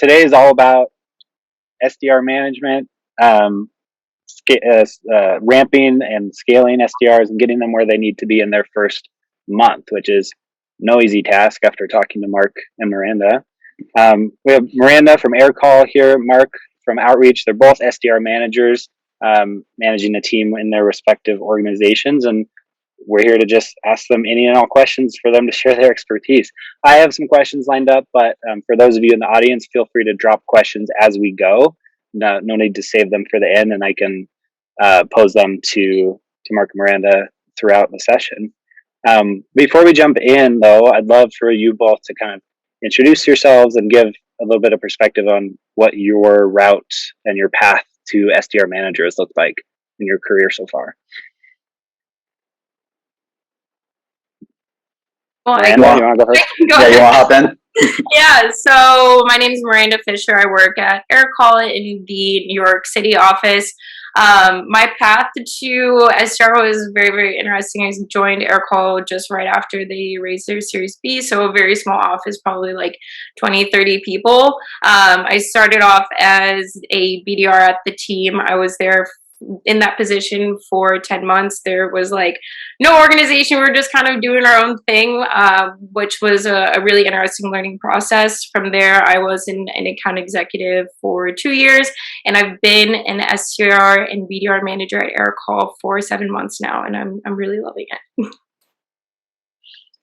today is all about SDR management, um, ramping and scaling SDRs and getting them where they need to be in their first month, which is no easy task after talking to Mark and Miranda. We have Miranda from AirCall here, Mark from Outreach. They're both SDR managers, managing a team in their respective organizations. And we're here to just ask them any and all questions for them to share their expertise. I have some questions lined up, but for those of you in the audience, feel free to drop questions as we go. No need to save them for the end, and I can pose them to Mark and Miranda throughout the session. Before we jump in, though, I'd love for you both to kind of introduce yourselves and give a little bit of perspective on what your route and your path to SDR manager has looked like in your career so far. Well, Miranda, you want to go first? Go you want to hop in? Yeah, so my name is Miranda Fisher. I work at AirCall in the New York City office. My path to SDR was very, very interesting. I joined AirCall just right after they raised their Series B, so a very small office, probably like 20, 30 people. I started off as a BDR at the team. I was there in that position for 10 months. There was like no organization. We were just kind of doing our own thing, which was a really interesting learning process. From there, I was an account executive for 2 years, and I've been an SDR and BDR manager at AirCall for 7 months now, and I'm really loving it.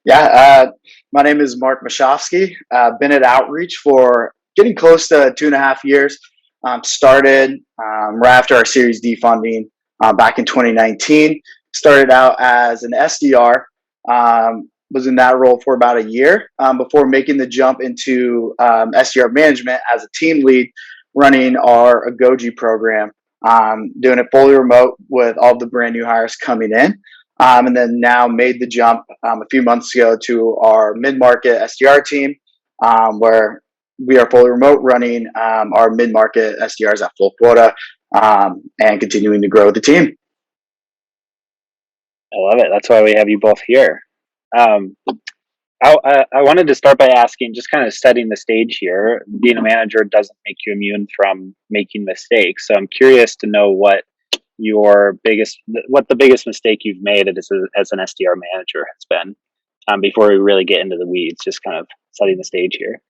Yeah, my name is Mark Mashofsky. Been at Outreach for getting close to 2.5 years. Started right after our Series D funding back in 2019. Started out as an SDR, was in that role for about a year before making the jump into SDR management as a team lead, running our Agoji program, doing it fully remote with all the brand new hires coming in. And then now made the jump a few months ago to our mid-market SDR team, where we are fully remote, running our mid-market SDRs at full quota, and continuing to grow the team. I love it. That's why we have you both here. I wanted to start by asking, just kind of setting the stage here. Being a manager doesn't make you immune from making mistakes. So I'm curious to know what the biggest mistake you've made as an SDR manager has been, before we really get into the weeds, just kind of setting the stage here.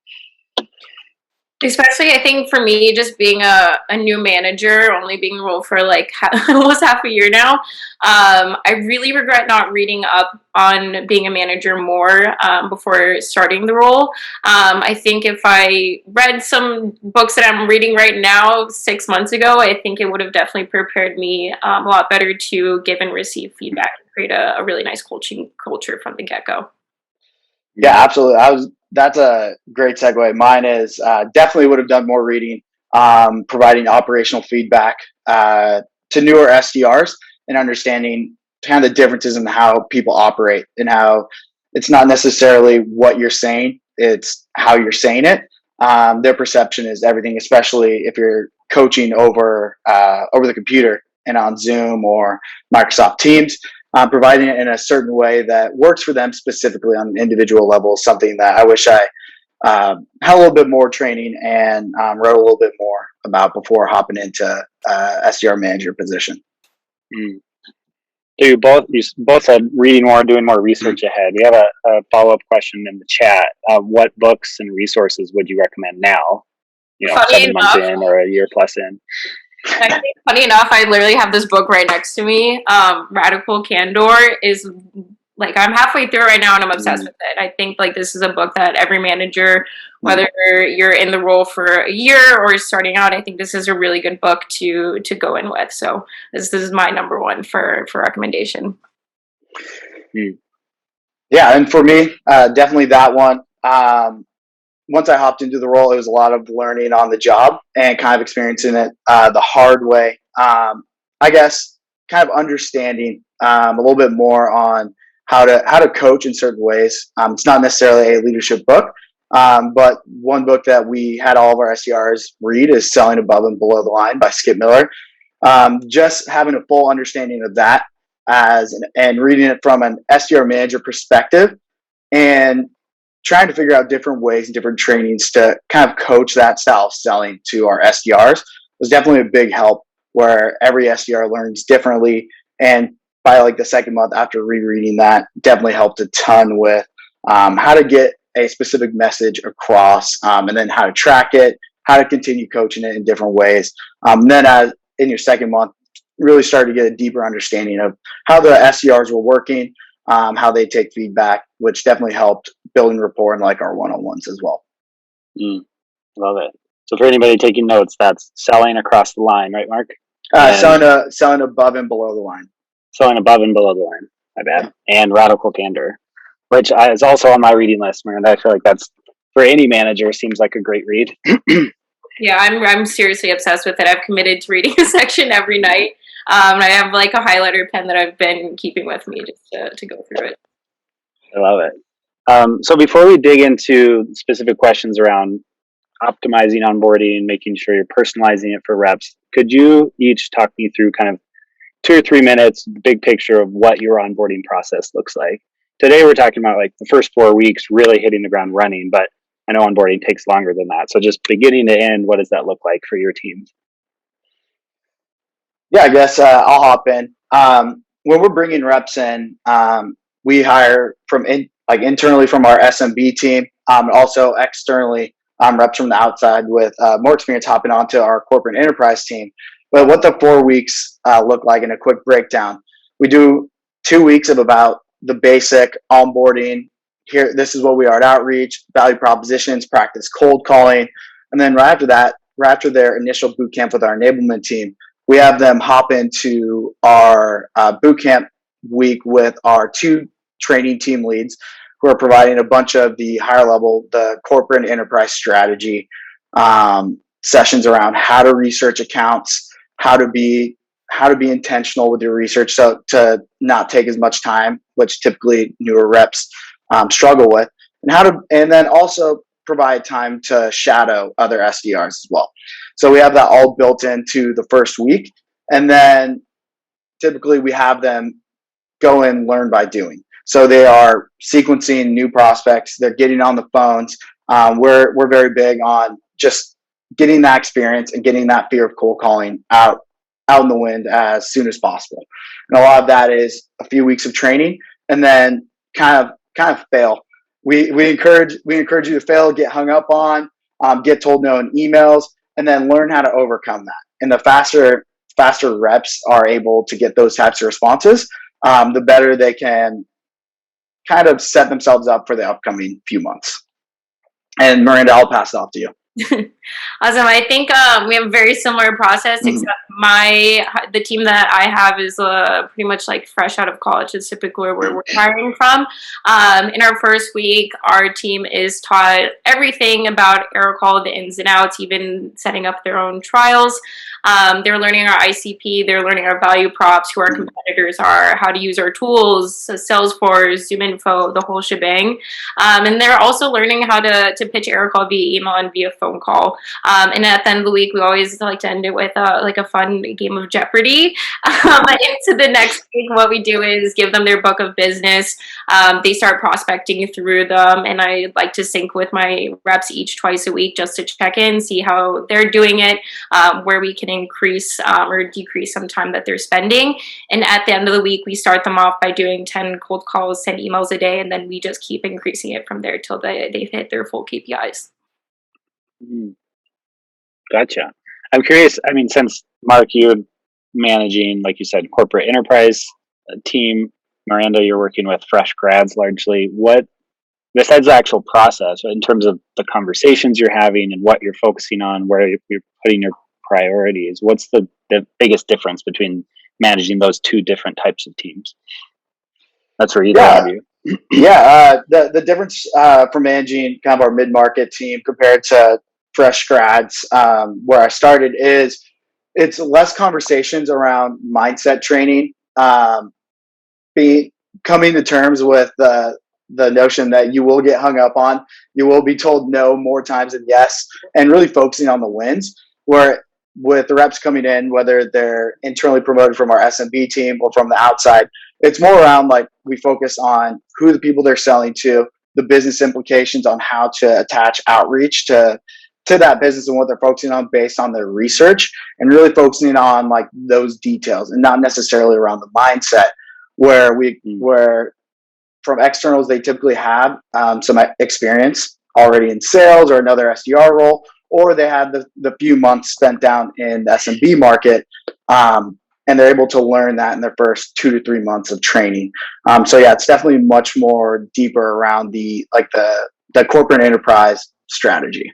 Especially, I think for me, just being a new manager, only being in the role for like almost half a year now, I really regret not reading up on being a manager more before starting the role. I think if I read some books that I'm reading right now 6 months ago, I think it would have definitely prepared me a lot better to give and receive feedback and create a really nice coaching culture from the get-go. Yeah, absolutely. That's a great segue. Mine is definitely would have done more reading, providing operational feedback to newer SDRs and understanding kind of the differences in how people operate and how it's not necessarily what you're saying, it's how you're saying it. Their perception is everything, especially if you're coaching over the computer and on Zoom or Microsoft Teams. Providing it in a certain way that works for them specifically on an individual level is something that I wish I had a little bit more training and wrote a little bit more about before hopping into SDR manager position. So you both said reading more, doing more research ahead. We have a follow-up question in the chat. What books and resources would you recommend now? 7 months in or a year plus in? I think, funny enough, I literally have this book right next to me. Radical Candor is like, I'm halfway through right now and I'm obsessed with it. I think like this is a book that every manager, whether you're in the role for a year or starting out, I think this is a really good book to go in with. So this is my number one for recommendation. Yeah, and for me, definitely that one. Once I hopped into the role, it was a lot of learning on the job and kind of experiencing it the hard way. I guess kind of understanding a little bit more on how to coach in certain ways. It's not necessarily a leadership book, but one book that we had all of our SDRs read is Selling Above and Below the Line by Skip Miller. Just having a full understanding of that and reading it from an SDR manager perspective, and trying to figure out different ways and different trainings to kind of coach that style of selling to our SDRs was definitely a big help, where every SDR learns differently. And by like the second month after rereading that, definitely helped a ton with how to get a specific message across, and then how to track it, how to continue coaching it in different ways. Then as in your second month, really started to get a deeper understanding of how the SDRs were working, how they take feedback, which definitely helped building rapport in like our one-on-ones as well. Love it. So for anybody taking notes, that's selling across the line, right, Mark? Selling above and below the line. Selling above and below the line. My bad. And radical candor, which is also on my reading list, Miranda. I feel like that's, for any manager, seems like a great read. Yeah, I'm seriously obsessed with it. I've committed to reading a section every night. I have like a highlighter pen that I've been keeping with me just to go through it. I love it. So before we dig into specific questions around optimizing onboarding, making sure you're personalizing it for reps, could you each talk me through kind of 2 or 3 minutes, big picture of what your onboarding process looks like? Today we're talking about like the first 4 weeks really hitting the ground running, but I know onboarding takes longer than that. So just beginning to end, what does that look like for your teams? Yeah, I guess I'll hop in. When we're bringing reps in, we hire from internally from our SMB team, also externally reps from the outside with more experience hopping onto our corporate enterprise team. But what the 4 weeks look like in a quick breakdown, we do 2 weeks of about the basic onboarding. Here, this is what we are at outreach, value propositions, practice cold calling, and then right after their initial boot camp with our enablement team, we have them hop into our boot camp week with our 2 training team leads who are providing a bunch of the higher level, the corporate and enterprise strategy sessions around how to research accounts, how to be intentional with your research, so to not take as much time, which typically newer reps struggle with, and then also provide time to shadow other SDRs as well. So we have that all built into the first week, and then typically we have them go and learn by doing. So they are sequencing new prospects. They're getting on the phones. We're very big on just getting that experience and getting that fear of cold calling out in the wind as soon as possible. And a lot of that is a few weeks of training, and then kind of fail. We encourage you to fail, get hung up on, get told no in emails, and then learn how to overcome that. And the faster reps are able to get those types of responses, the better they can kind of set themselves up for the upcoming few months. And Miranda, I'll pass it off to you. Awesome. I think we have a very similar process, except the team that I have is pretty much like fresh out of college. It's typically where we're hiring from. In our first week, our team is taught everything about AirCall, the ins and outs, even setting up their own trials. They're learning our ICP, they're learning our value props, who our competitors are, how to use our tools, Salesforce, ZoomInfo, the whole shebang. And they're also learning how to pitch AirCall via email and via phone call. And at the end of the week, we always like to end it with like a fun game of Jeopardy. Into the next week, what we do is give them their book of business. They start prospecting through them, and I like to sync with my reps twice a week just to check in, see how they're doing it, where we can increase or decrease some time that they're spending. And at the end of the week, we start them off by doing 10 cold calls, 10 emails a day, and then we just keep increasing it from there till they hit their full KPIs. Gotcha. I'm curious. I mean, since Mark, you're managing, like you said, corporate enterprise team, Miranda, you're working with fresh grads largely. What, besides the actual process, in terms of the conversations you're having and what you're focusing on, where you're putting your priorities, what's the biggest difference between managing those 2 different types of teams? That's for either of you. Yeah, the difference for managing kind of our mid-market team compared to fresh grads, where I started, is it's less conversations around mindset training, coming to terms with the notion that you will get hung up on, you will be told no more times than yes, and really focusing on the wins. Where with the reps coming in, whether they're internally promoted from our SMB team or from the outside, it's more around like we focus on who the people they're selling to, the business implications on how to attach outreach to that business and what they're focusing on based on their research, and really focusing on like those details and not necessarily around the mindset where from externals, they typically have some experience already in sales or another SDR role, or they have the few months spent down in the SMB market, and they're able to learn that in their first 2 to 3 months of training. So yeah, it's definitely much more deeper around the corporate enterprise strategy.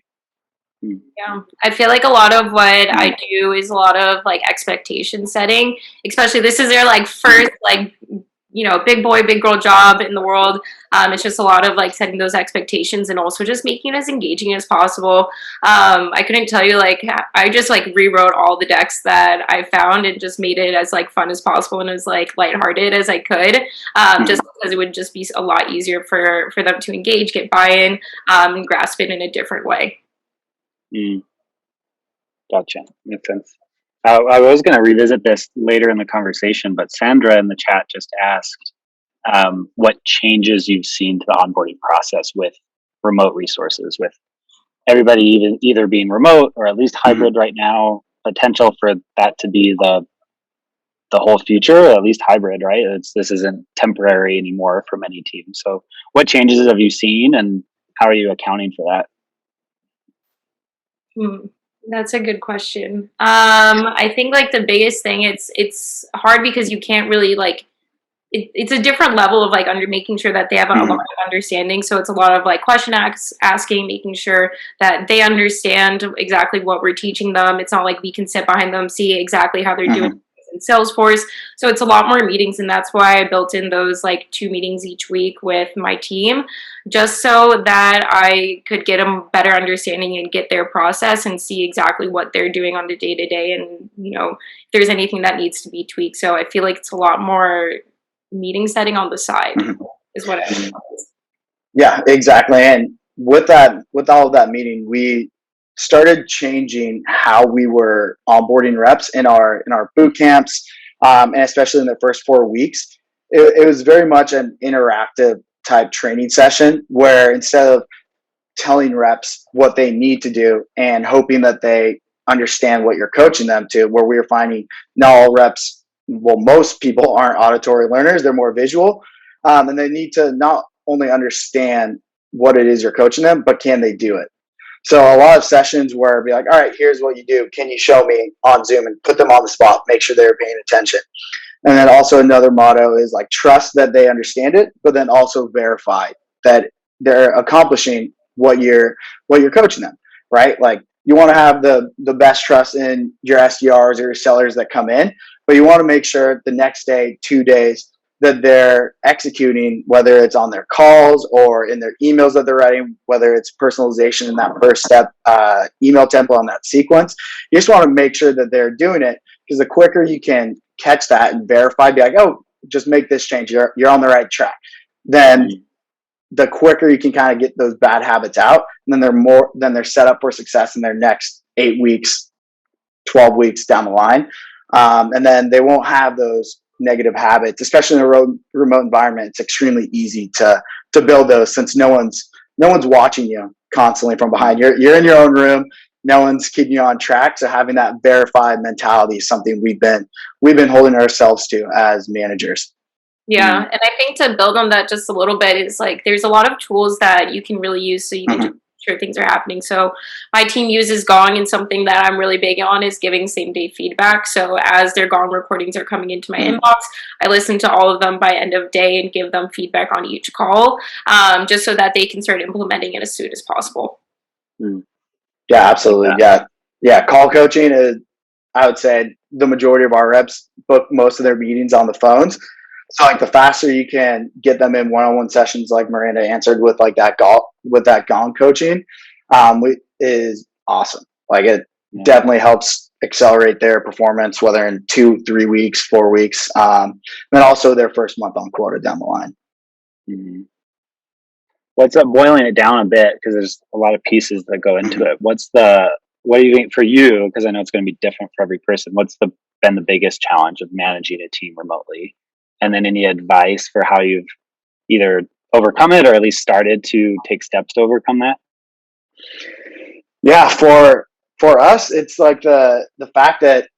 Yeah, I feel like a lot of what I do is a lot of like expectation setting, especially this is their like first like big boy big girl job in the world. It's just a lot of like setting those expectations and also just making it as engaging as possible. I couldn't tell you, like, I just like rewrote all the decks that I found and just made it as like fun as possible and as like lighthearted as I could, just because it would just be a lot easier for them to engage, get buy-in, and grasp it in a different way. Gotcha. Makes sense. I was going to revisit this later in the conversation, but Sandra in the chat just asked what changes you've seen to the onboarding process with remote resources, with everybody either being remote or at least hybrid right now, potential for that to be the whole future, or at least hybrid, right? This isn't temporary anymore for many teams. So what changes have you seen and how are you accounting for that? That's a good question. I think like the biggest thing, it's hard because you can't really like, it's a different level of like making sure that they have a lot of understanding. So it's a lot of like question asking, making sure that they understand exactly what we're teaching them. It's not like we can sit behind them, see exactly how they're doing in Salesforce. So it's a lot more meetings, and that's why I built in those like 2 meetings each week with my team, just so that I could get a better understanding and get their process and see exactly what they're doing on the day-to-day, and if there's anything that needs to be tweaked. So I feel like it's a lot more meeting setting on the side is what I mean. Yeah, exactly. And with all of that meeting, we started changing how we were onboarding reps in our boot camps, and especially in the first 4 weeks. It was very much an interactive type training session where instead of telling reps what they need to do and hoping that they understand what you're coaching them to, where we were finding not all reps, well, most people aren't auditory learners, they're more visual, and they need to not only understand what it is you're coaching them, but can they do it? So a lot of sessions where it'd be like, all right, here's what you do. Can you show me on Zoom, and put them on the spot, make sure they're paying attention. And then also another motto is like, trust that they understand it, but then also verify that they're accomplishing what you're coaching them, right? Like you want to have the best trust in your SDRs or your sellers that come in, but you want to make sure the next day, 2 days, that they're executing, whether it's on their calls or in their emails that they're writing, whether it's personalization in that first step email template on that sequence. You just want to make sure that they're doing it, because the quicker you can catch that and verify, be like, oh, just make this change, you're on the right track, then the quicker you can kind of get those bad habits out, and then they're set up for success in their next 8 weeks, 12 weeks down the line. And then they won't have those negative habits, especially in a remote environment. It's extremely easy to build those, since no one's watching you constantly from behind. You're in your own room. No one's keeping you on track. So having that verified mentality is something we've been holding ourselves to as managers. Yeah, and I think to build on that just a little bit is like there's a lot of tools that you can really use so you can just make sure things are happening. So my team uses Gong, and something that I'm really big on is giving same-day feedback. So as their Gong recordings are coming into my inbox, I listen to all of them by end of day and give them feedback on each call, just so that they can start implementing it as soon as possible. Yeah, absolutely. Yeah. Call coaching is, I would say, the majority of our reps book most of their meetings on the phones. So like the faster you can get them in one-on-one sessions, like Miranda answered with like that Gong coaching, is awesome. Like it definitely helps accelerate their performance, whether in 2, 3 weeks, 4 weeks, and also their first month on quota down the line. What's up, boiling it down a bit, because there's a lot of pieces that go into it. What do you think for you? Because I know it's going to be different for every person. What's been the biggest challenge of managing a team remotely? And then any advice for how you've either overcome it, or at least started to take steps to overcome that? Yeah, for us, it's like the fact that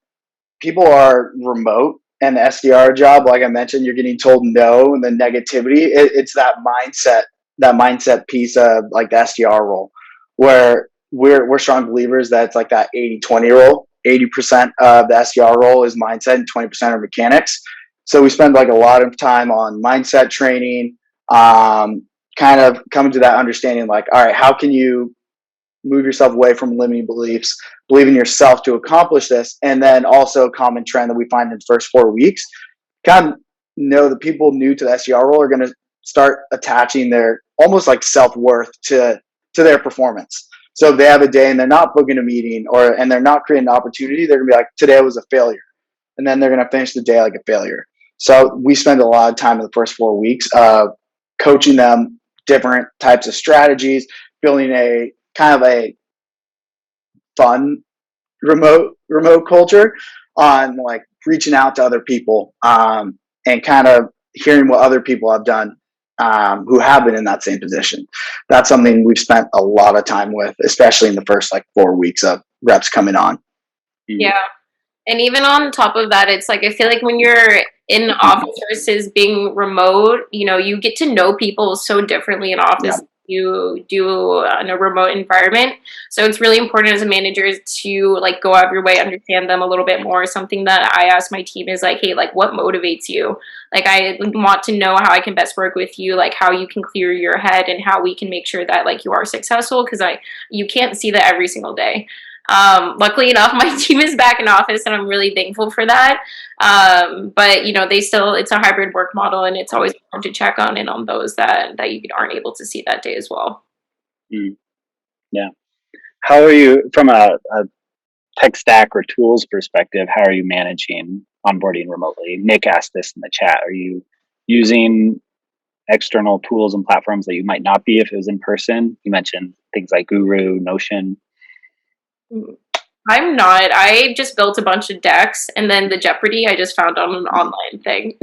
people are remote, and the SDR job, like I mentioned, you're getting told no, and the negativity. It's that mindset piece of like the SDR role, where we're strong believers that it's like that 80-20 role. 80% of the SDR role is mindset, and 20% are mechanics. So we spend like a lot of time on mindset training, kind of coming to that understanding, like, all right, how can you move yourself away from limiting beliefs, believe in yourself to accomplish this. And then also a common trend that we find in the first 4 weeks, kind of know that people new to the SDR role are going to start attaching their almost like self-worth to their performance. So if they have a day and they're not booking a meeting and they're not creating an opportunity, they're going to be like, today was a failure. And then they're going to finish the day like a failure. So we spend a lot of time in the first 4 weeks coaching them different types of strategies, building a kind of a fun remote culture on like reaching out to other people, and kind of hearing what other people have done, who have been in that same position. That's something we've spent a lot of time with, especially in the first like 4 weeks of reps coming on. Yeah. And even on top of that, it's like, I feel like when you're in office versus being remote, you get to know people so differently in office. Yeah. You do in a remote environment. So it's really important as a manager to like go out of your way, understand them a little bit more. Something that I ask my team is like, hey, like what motivates you? Like I want to know how I can best work with you, like how you can clear your head and how we can make sure that like you are successful, because you can't see that every single day. Luckily enough, my team is back in office and I'm really thankful for that. But it's a hybrid work model, and it's always important to check on and on those that you aren't able to see that day as well. Yeah. How are you from a tech stack or tools perspective? How are you managing onboarding remotely? Nick asked this in the chat. Are you using external tools and platforms that you might not be if it was in person? You mentioned things like Guru, Notion. I'm not. I just built a bunch of decks, and then the Jeopardy I just found on an online thing.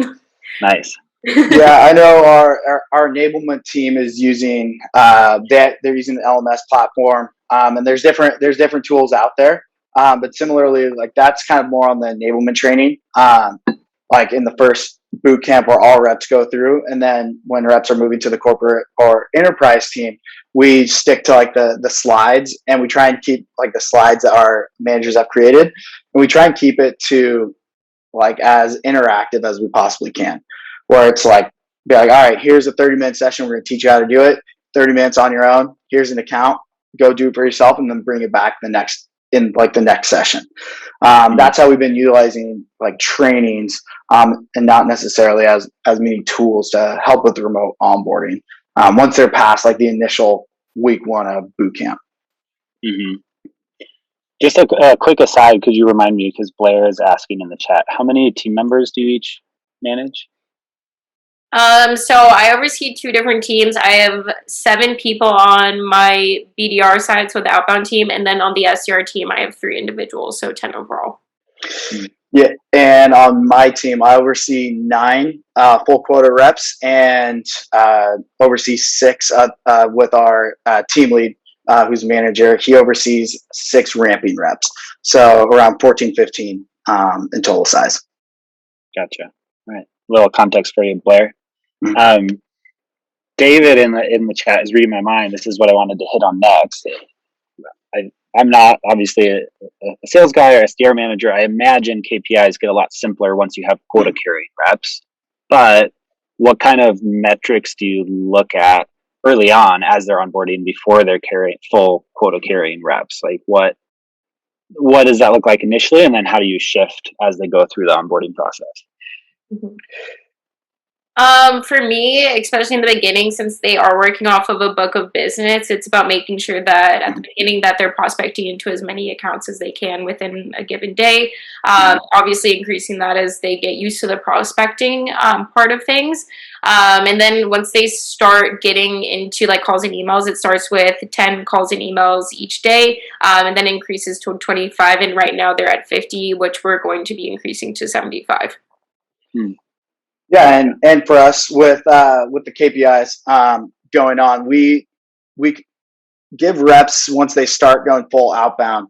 Nice. Yeah, I know our enablement team is using they're using the LMS platform, and there's different tools out there, but similarly, like that's kind of more on the enablement training, like in the first boot camp where all reps go through, and then when reps are moving to the corporate or enterprise team, we stick to like the slides, and we try and keep like the slides that our managers have created, and we try and keep it to like as interactive as we possibly can, where it's like, be like, all right, here's a 30-minute session. We're going to teach you how to do it. 30 minutes on your own. Here's an account. Go do it for yourself, and then bring it back the next session. That's how we've been utilizing like trainings, and not necessarily as many tools to help with the remote onboarding. Once they're past like the initial week 1 of boot camp. Mm-hmm. Just a quick aside, could you remind me, because Blair is asking in the chat, how many team members do you each manage? So I oversee 2 different teams. I have 7 people on my BDR side, so the outbound team, and then on the SDR team, I have 3 individuals, so 10 overall. Yeah, and on my team, I oversee 9 full quota reps, and oversee 6 with our team lead, who's a manager. He oversees 6 ramping reps, so around 14, 15 in total size. Gotcha. All right. A little context for you, Blair. David in the chat is reading my mind. This is what I wanted to hit on next. I'm not obviously a sales guy or SDR manager. I imagine KPIs get a lot simpler once you have quota carrying reps. But what kind of metrics do you look at early on as they're onboarding before they're carrying full quota carrying reps? Like what does that look like initially, and then how do you shift as they go through the onboarding process? Mm-hmm. For me, especially in the beginning, since they are working off of a book of business, it's about making sure that at the beginning that they're prospecting into as many accounts as they can within a given day. Obviously increasing that as they get used to the prospecting part of things. And then once they start getting into like calls and emails, it starts with 10 calls and emails each day, and then increases to 25. And right now they're at 50, which we're going to be increasing to 75. Yeah, and for us with the KPIs going on, we give reps once they start going full outbound.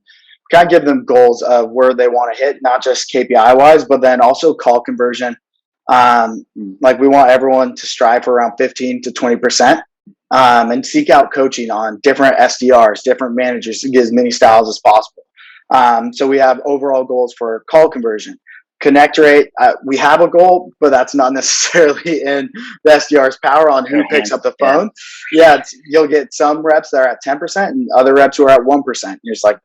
Kind of give them goals of where they want to hit, not just KPI wise, but then also call conversion. Like we want everyone to strive for around 15 to 20%, and seek out coaching on different SDRs, different managers to get as many styles as possible. So we have overall goals for call conversion. Connect rate, we have a goal, but that's not necessarily in the SDR's power on who picks up the phone. Yeah, you'll get some reps that are at 10% and other reps who are at 1%. You're just like,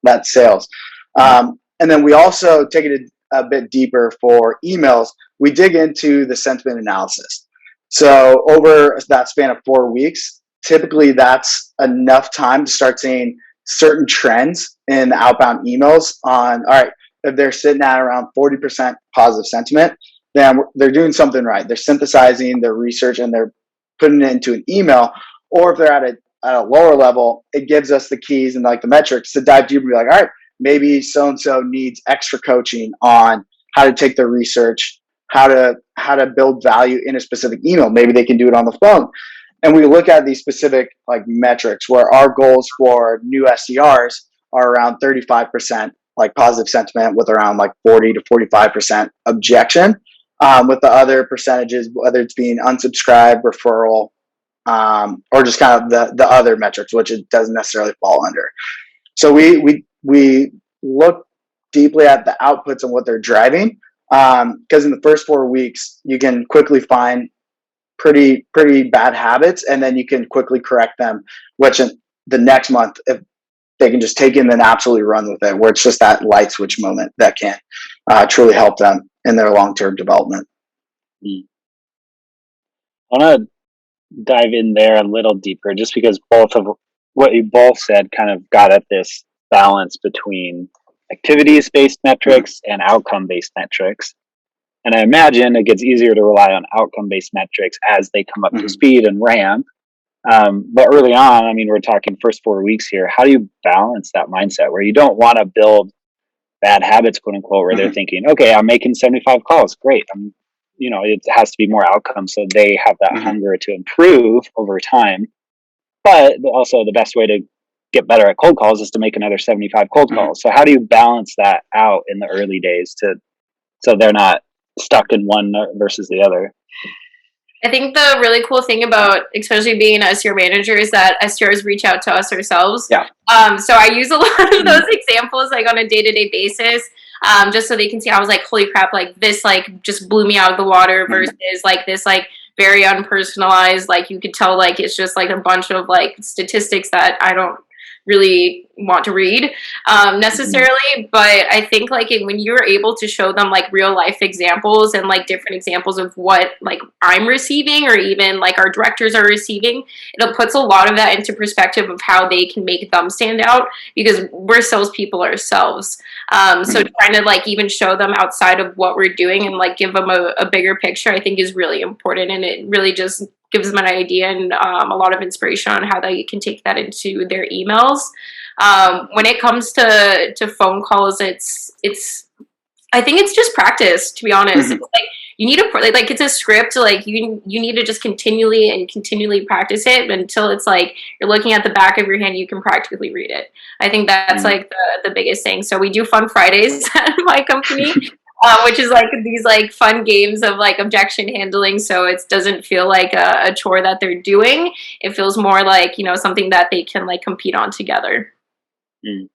that's sales. And then we also take it a bit deeper for emails. We dig into the sentiment analysis. So over that span of 4 weeks, typically that's enough time to start seeing certain trends in the outbound emails on, all right, if they're sitting at around 40% positive sentiment, then they're doing something right. They're synthesizing their research and they're putting it into an email. Or if they're at a lower level, it gives us the keys and like the metrics to dive deeper and be like, all right, maybe so-and-so needs extra coaching on how to take their research, how to build value in a specific email. Maybe they can do it on the phone. And we look at these specific like metrics where our goals for new SDRs are around 35% like positive sentiment with around like 40 to 45% objection, with the other percentages, whether it's being unsubscribed, referral, or just kind of the other metrics, which it doesn't necessarily fall under. So we look deeply at the outputs and what they're driving, because in the first 4 weeks you can quickly find pretty bad habits, and then you can quickly correct them. Which in the next month, if they can just take it and then absolutely run with it, where it's just that light switch moment that can truly help them in their long-term development. I want to dive in there a little deeper, just because both of what you both said kind of got at this balance between activities-based metrics and outcome-based metrics. And I imagine it gets easier to rely on outcome-based metrics as they come up to speed and ramp. But early on, I mean, we're talking first 4 weeks here. How do you balance that mindset where you don't want to build bad habits, quote unquote, where they're thinking, okay, I'm making 75 calls. Great. It has to be more outcomes. So they have that hunger to improve over time. But also the best way to get better at cold calls is to make another 75 cold calls. So how do you balance that out in the early days so they're not stuck in one versus the other? I think the really cool thing about, especially being an SDR manager, is that SDRs reach out to us ourselves. Yeah. So I use a lot of those examples like on a day-to-day basis, just so they can see. I was like, holy crap, like this like just blew me out of the water versus like this like very unpersonalized, like you could tell like it's just like a bunch of like statistics that I don't really want to read necessarily, but I think like when you're able to show them like real life examples and like different examples of what like I'm receiving or even like our directors are receiving, it puts a lot of that into perspective of how they can make them stand out, because we're salespeople ourselves. So trying to like even show them outside of what we're doing and like give them a bigger picture, I think is really important, and it really just gives them an idea and a lot of inspiration on how they can take that into their emails. When it comes to phone calls, it's I think it's just practice, to be honest. It's like you need to like it's a script. Like you need to just continually practice it until it's like you're looking at the back of your hand. You can practically read it. I think that's like the biggest thing. So we do fun Fridays at my company. Which is like these like fun games of like objection handling, so it doesn't feel like a chore that they're doing. It feels more like something that they can like compete on together. I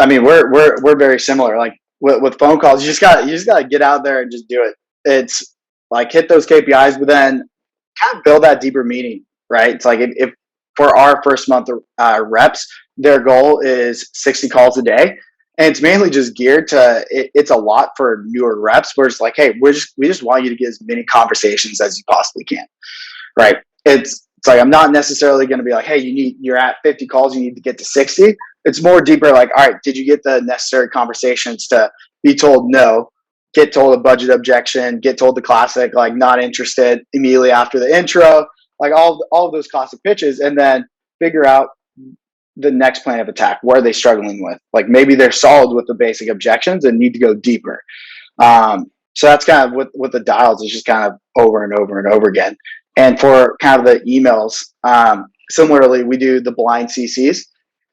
mean, we're very similar. Like with phone calls, you just gotta get out there and just do it. It's like hit those KPIs, but then kind of build that deeper meaning, right? It's like if for our first month reps, their goal is 60 calls a day. And it's mainly just geared to, it's a lot for newer reps where it's like, hey, we just want you to get as many conversations as you possibly can, right? It's like, I'm not necessarily going to be like, hey, you're at 50 calls, you need to get to 60. It's more deeper like, all right, did you get the necessary conversations to be told no, get told a budget objection, get told the classic, like not interested immediately after the intro, like all of those classic pitches, and then figure out the next plan of attack. What are they struggling with? Like maybe they're solid with the basic objections and need to go deeper. So that's kind of with the dials, it's just kind of over and over and over again. And for kind of the emails, similarly, we do the blind CCs.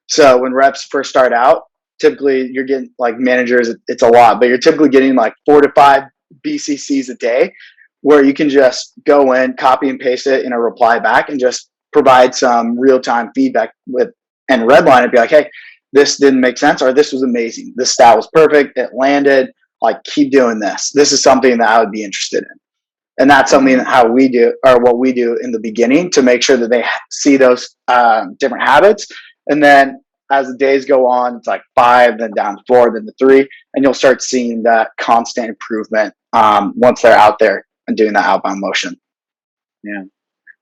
So when reps first start out, typically you're getting like managers, it's a lot, but you're typically getting like 4 to 5 BCCs a day where you can just go in, copy and paste it in a reply back and just provide some real-time feedback with and redline and be like, hey, this didn't make sense, or this was amazing. This stat was perfect. It landed. Like, keep doing this. This is something that I would be interested in. And that's something how we do, or what we do in the beginning to make sure that they see those different habits. And then as the days go on, it's like 5, then down to 4, then to 3, and you'll start seeing that constant improvement once they're out there and doing that outbound motion. Yeah.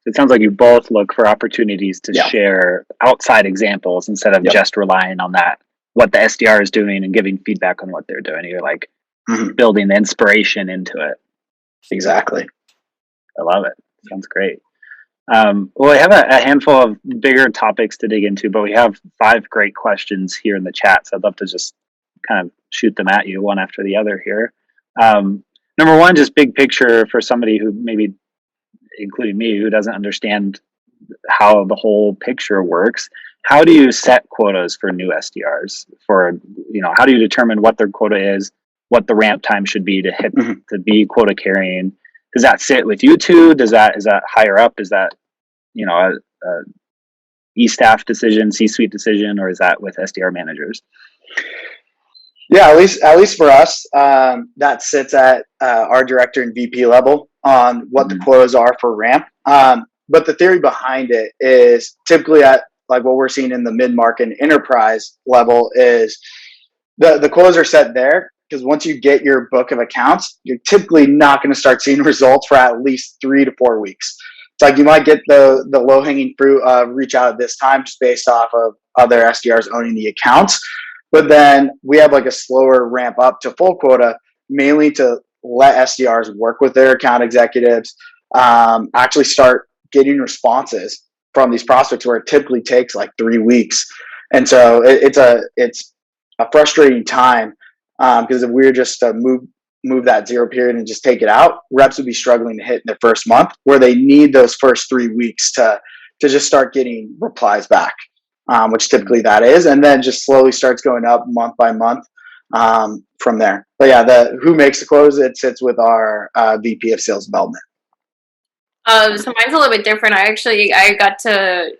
It sounds like you both look for opportunities to share outside examples instead of just relying on that, what the SDR is doing and giving feedback on what they're doing. You're like building the inspiration into it. Exactly. I love it. Sounds great. Well, we have a handful of bigger topics to dig into, but we have 5 great questions here in the chat. So I'd love to just kind of shoot them at you one after the other here. Number one, just big picture for somebody who maybe, including me, who doesn't understand how the whole picture works. How do you set quotas for new SDRs? For, how do you determine what their quota is, what the ramp time should be to hit to be quota carrying? Does that sit with you two? Is that higher up? Is that a E-staff decision, C-suite decision, or is that with SDR managers? Yeah, at least for us, that sits at our director and VP level on what the quotas are for ramp. But the theory behind it is typically at like what we're seeing in the mid-market and enterprise level is the quotas are set there because once you get your book of accounts, you're typically not going to start seeing results for at least 3 to 4 weeks. It's like you might get the low-hanging fruit of reach out at this time just based off of other SDRs owning the accounts. But then we have like a slower ramp up to full quota, mainly to let SDRs work with their account executives, actually start getting responses from these prospects where it typically takes like 3 weeks. And so it's a frustrating time because if we were just to move that 0 period and just take it out, reps would be struggling to hit in their first month where they need those first 3 weeks to just start getting replies back. Which typically that is, and then just slowly starts going up month by month from there. But yeah, who makes the quotas, it sits with our VP of Sales Development. So mine's a little bit different. I got to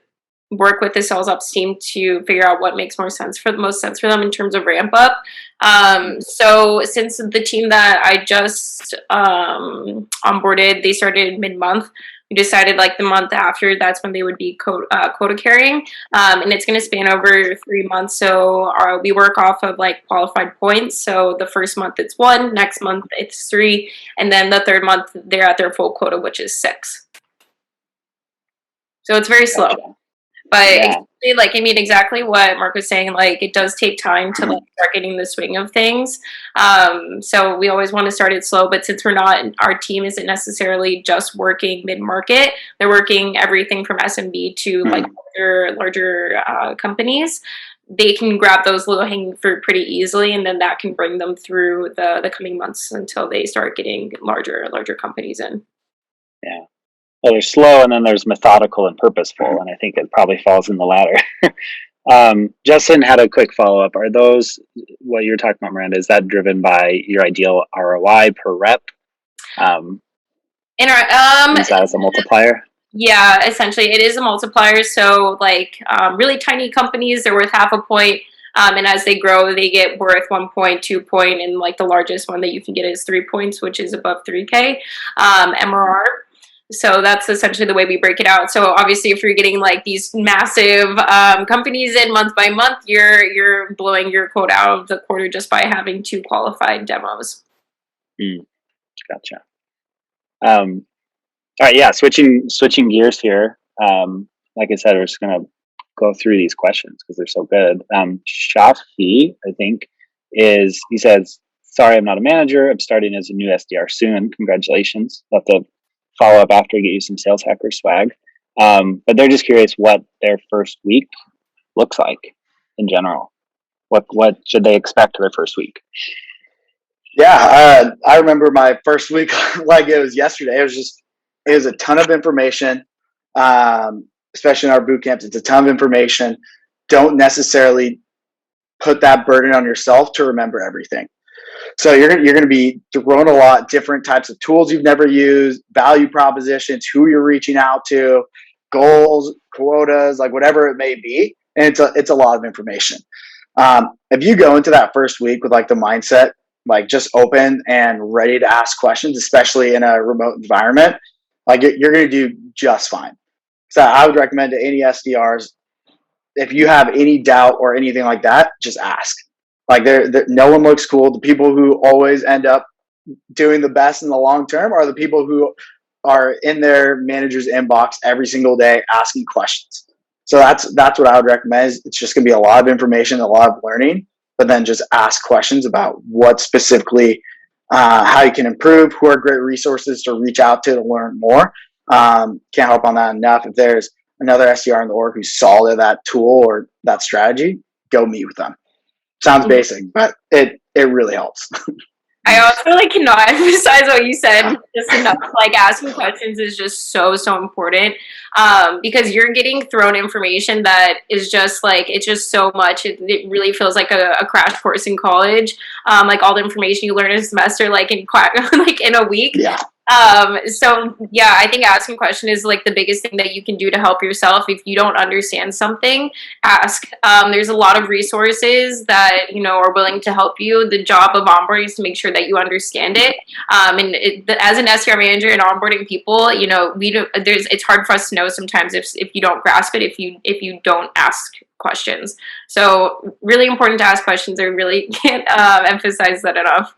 work with the sales ops team to figure out what makes most sense for them in terms of ramp up. So since the team that I just onboarded, they started mid-month, we decided like the month after, that's when they would be quota carrying. And it's going to span over 3 months. So we work off of like qualified points. So the first month it's 1, next month it's 3. And then the third month they're at their full quota, which is 6. So it's very slow. Gotcha. But exactly what Mark was saying, like it does take time to like start getting the swing of things. So we always want to start it slow, but since our team isn't necessarily just working mid-market, they're working everything from SMB to like larger companies. They can grab those low-hanging fruit pretty easily, and then that can bring them through the coming months until they start getting larger companies in. Yeah. Well, there's slow, and then there's methodical and purposeful, and I think it probably falls in the latter. Justin had a quick follow-up. Are those, what you're talking about, Miranda, is that driven by your ideal ROI per rep? Is that as a multiplier? Yeah, essentially, it is a multiplier. So, like, really tiny companies, they're worth 0.5 point. And as they grow, they get worth 1 point, 2 point, and like the largest one that you can get is 3 points, which is above 3K MRR. So that's essentially the way we break it out. So obviously, if you're getting like these massive companies in month by month, you're blowing your quota out of the quarter just by having 2 qualified demos. Gotcha. All right, yeah. Switching gears here. Like I said, we're just gonna go through these questions because they're so good. Shafi, I think, he says, "Sorry, I'm not a manager. I'm starting as a new SDR soon. Congratulations." I'll have to follow up after, get you some sales hacker swag. But they're just curious what their first week looks like in general. What should they expect their first week? Yeah, I remember my first week like it was yesterday. It was a ton of information, especially in our boot camps. It's a ton of information. Don't necessarily put that burden on yourself to remember everything. So you're going to be thrown a lot different types of tools you've never used, value propositions, who you're reaching out to, goals, quotas, like whatever it may be, and it's a lot of information. If you go into that first week with like the mindset, like just open and ready to ask questions, especially in a remote environment, like you're going to do just fine. So I would recommend to any SDRs, if you have any doubt or anything like that, just ask. Like no one looks cool. The people who always end up doing the best in the long term are the people who are in their manager's inbox every single day asking questions. So that's what I would recommend. It's just going to be a lot of information, a lot of learning, but then just ask questions about what specifically, how you can improve, who are great resources to reach out to learn more. Can't help on that enough. If there's another SDR in the org who's solid at that tool or that strategy, go meet with them. Sounds basic, but it really helps. I also like cannot emphasize what you said just enough. Like asking questions is just so important, because you're getting thrown information that is just like it's just so much. It really feels like a crash course in college. Like all the information you learn in a semester, like in like in a week. Yeah. So yeah, I think asking question is like the biggest thing that you can do to help yourself. If you don't understand something, ask. There's a lot of resources that, you know, are willing to help you. The job of onboarding is to make sure that you understand it. As an SDR manager and onboarding people, you know, it's hard for us to know sometimes if you don't grasp it, if you don't ask questions. So really important to ask questions. I really can't emphasize that enough.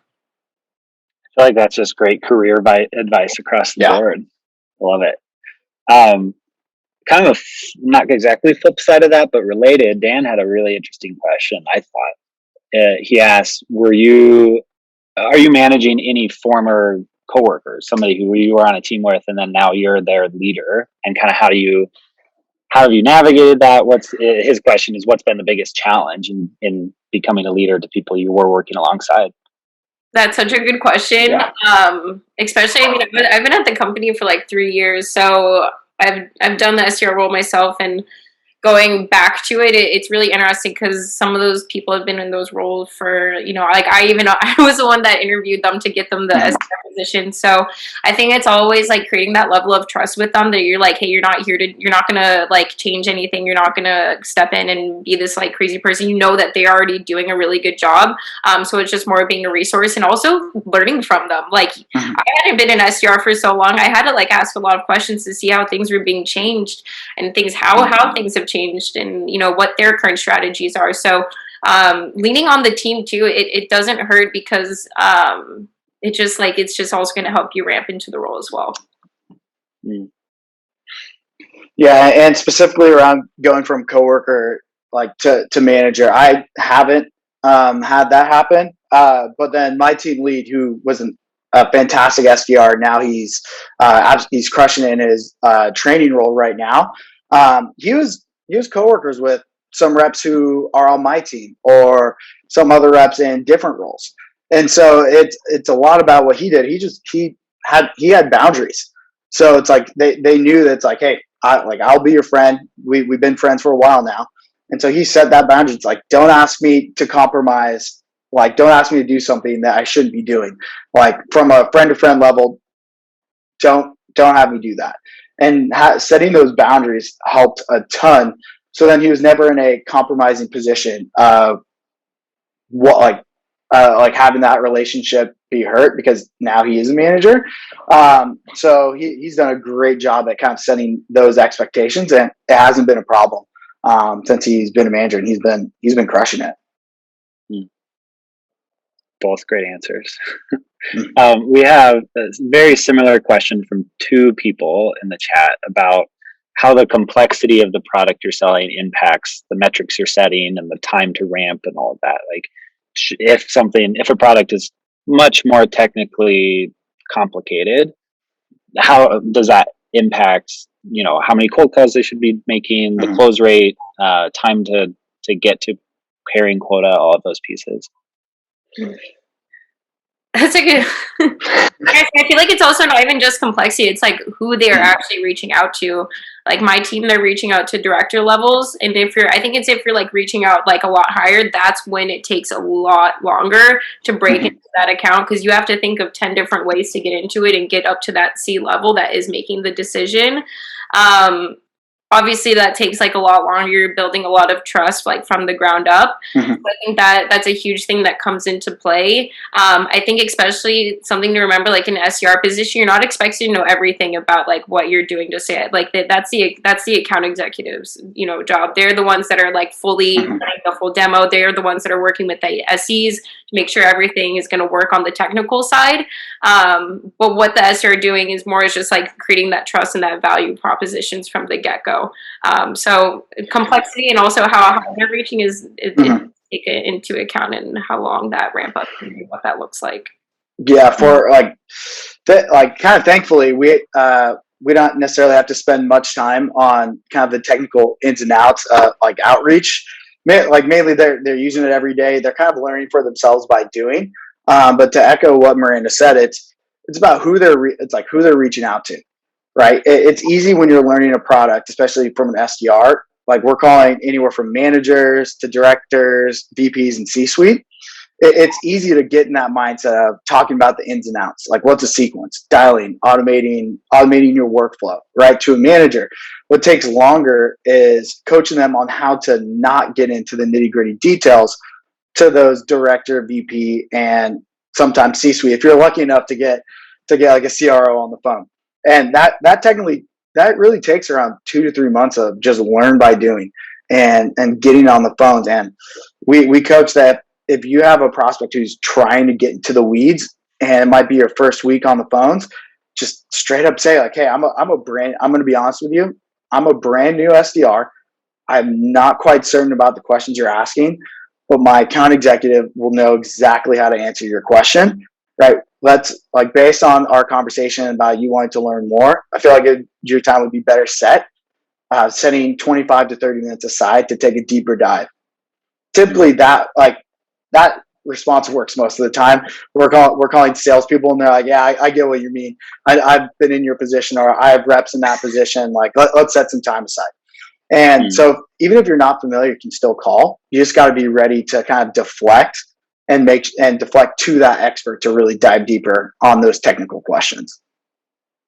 I feel like that's just great career advice across the board. Love it. Kind of not exactly flip side of that, but related. Dan had a really interesting question. I thought he asked, are you managing any former coworkers, somebody who you were on a team with, and then now you're their leader, and kind of how have you navigated that? His question is, what's been the biggest challenge in becoming a leader to people you were working alongside? That's such a good question. Yeah. Especially, I mean, I've been at the company for like 3 years, so I've done the SDR role myself, and going back to it, it's really interesting because some of those people have been in those roles for, you know, like I was the one that interviewed them to get them the SDR position. So I think it's always like creating that level of trust with them that you're like, hey, you're not gonna like change anything. You're not gonna step in and be this like crazy person. You know that they're already doing a really good job. So it's just more being a resource and also learning from them. Like I hadn't been in SDR for so long. I had to like ask a lot of questions to see how things were being changed and how things have changed, and you know what their current strategies are. So leaning on the team too, it doesn't hurt, because it's just also going to help you ramp into the role as well. Yeah, and specifically around going from coworker like to manager, I haven't had that happen. But then my team lead, who was a fantastic SDR, now he's crushing it in his training role right now. He was coworkers with some reps who are on my team or some other reps in different roles. And so it's a lot about what he did. He had boundaries. So it's like they knew that it's like, hey, I'll be your friend. We've been friends for a while now. And so he set that boundary. It's like, don't ask me to compromise. Like, don't ask me to do something that I shouldn't be doing. Like from a friend to friend level, don't have me do that. And setting those boundaries helped a ton. So then he was never in a compromising position of like having that relationship be hurt, because now he is a manager. So he's done a great job at kind of setting those expectations, and it hasn't been a problem since he's been a manager, and he's been crushing it. Both great answers. We have a very similar question from two people in the chat about how the complexity of the product you're selling impacts the metrics you're setting and the time to ramp and all of that. Like if a product is much more technically complicated, how does that impact, you know, how many cold calls they should be making, the close rate, time to get to carrying quota, all of those pieces? That's a good. I feel like it's also not even just complexity. It's like who they are actually reaching out to. Like my team, they're reaching out to director levels, and I think it's if you're like reaching out like a lot higher, that's when it takes a lot longer to break into that account because you have to think of 10 different ways to get into it and get up to that C level that is making the decision. Obviously that takes like a lot longer. You're building a lot of trust like from the ground up. Mhm. So I think that's a huge thing that comes into play. I think especially something to remember, like in an SDR position, you're not expected to know everything about like what you're doing to say it. Like that's the account executives, job. They're the ones that are like fully running the full demo. They're the ones that are working with the SEs to make sure everything is going to work on the technical side. But what the SDR are doing is just like creating that trust and that value propositions from the get-go. So complexity and also how they're reaching is take it into account and how long that ramp up and what that looks like. Yeah, for kind of thankfully we don't necessarily have to spend much time on kind of the technical ins and outs of like outreach. Like mainly they're using it every day. They're kind of learning for themselves by doing. But to echo what Miranda said, it's about who they're reaching out to. Right. It's easy when you're learning a product, especially from an SDR. Like we're calling anywhere from managers to directors, VPs, and C-suite. It's easy to get in that mindset of talking about the ins and outs. Like what's a sequence, dialing, automating your workflow, right? To a manager, what takes longer is coaching them on how to not get into the nitty gritty details to those director, VP, and sometimes C-suite. If you're lucky enough to get like a CRO on the phone. And that really takes around 2 to 3 months of just learn by doing and getting on the phones. And we coach that if you have a prospect who's trying to get into the weeds and it might be your first week on the phones, just straight up say like, hey, I'm going to be honest with you. I'm a brand new SDR. I'm not quite certain about the questions you're asking, but my account executive will know exactly how to answer your question. Right. Let's like based on our conversation about you wanting to learn more, I feel like your time would be better setting 25 to 30 minutes aside to take a deeper dive. Typically that response works most of the time. We're calling salespeople and they're like, yeah, I get what you mean. I've been in your position or I have reps in that position. Like let's set some time aside. And so even if you're not familiar, you can still call. You just got to be ready to kind of deflect and deflect to that expert to really dive deeper on those technical questions.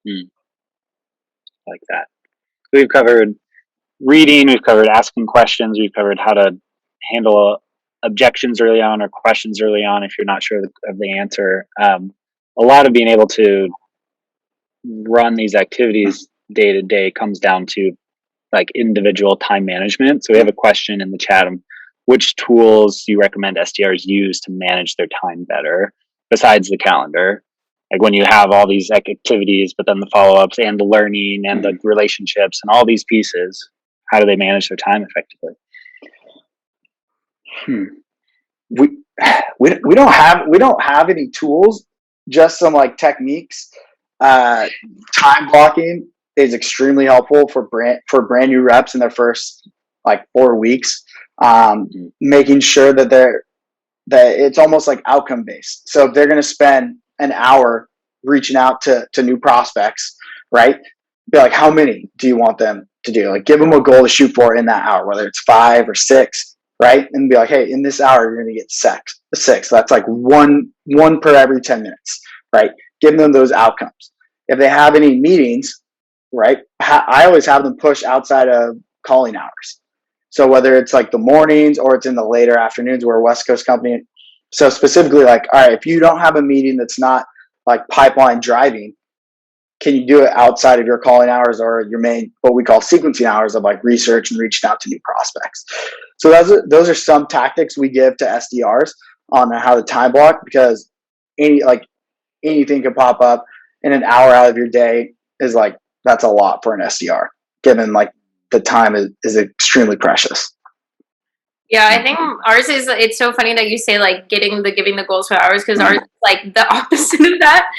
Like that. We've covered reading, we've covered asking questions, we've covered how to handle objections early on or questions early on if you're not sure of the answer. A lot of being able to run these activities day to day comes down to like individual time management. So we have a question in the chat. Which tools do you recommend SDRs use to manage their time better besides the calendar? Like when you have all these activities, but then the follow-ups and the learning and the relationships and all these pieces, how do they manage their time effectively? We don't have any tools, just some like techniques. Time blocking is extremely helpful for brand new reps in their first like 4 weeks. Making sure that it's almost like outcome based. So if they're going to spend an hour reaching out to new prospects, right? Be like, how many do you want them to do? Like give them a goal to shoot for in that hour, whether it's 5 or 6, right? And be like, hey, in this hour, you're going to get 6. That's like one per every 10 minutes, right? Giving them those outcomes. If they have any meetings, right? I always have them push outside of calling hours. So whether it's like the mornings or it's in the later afternoons, we're a West Coast company. So specifically like, all right, if you don't have a meeting that's not like pipeline driving, can you do it outside of your calling hours or your main, what we call sequencing hours of like research and reaching out to new prospects? So those are some tactics we give to SDRs on how to time block, because anything can pop up in an hour out of your day is like, that's a lot for an SDR, given like the time is extremely precious. Yeah, I think ours is, it's so funny that you say like giving the goals for hours, because ours is like the opposite of that.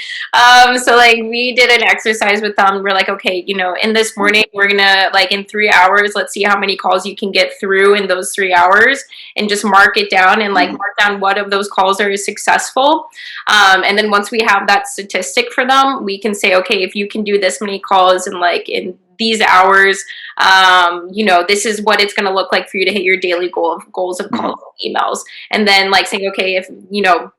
So like we did an exercise with them. We're like, okay, in this morning we're gonna, like, in 3 hours, let's see how many calls you can get through in those 3 hours, and just mark it down, and like mark down what of those calls are successful. And then once we have that statistic for them, we can say, okay, if you can do this many calls in these hours, this is what it's going to look like for you to hit your daily goals of calls and emails. And then like saying, okay, if,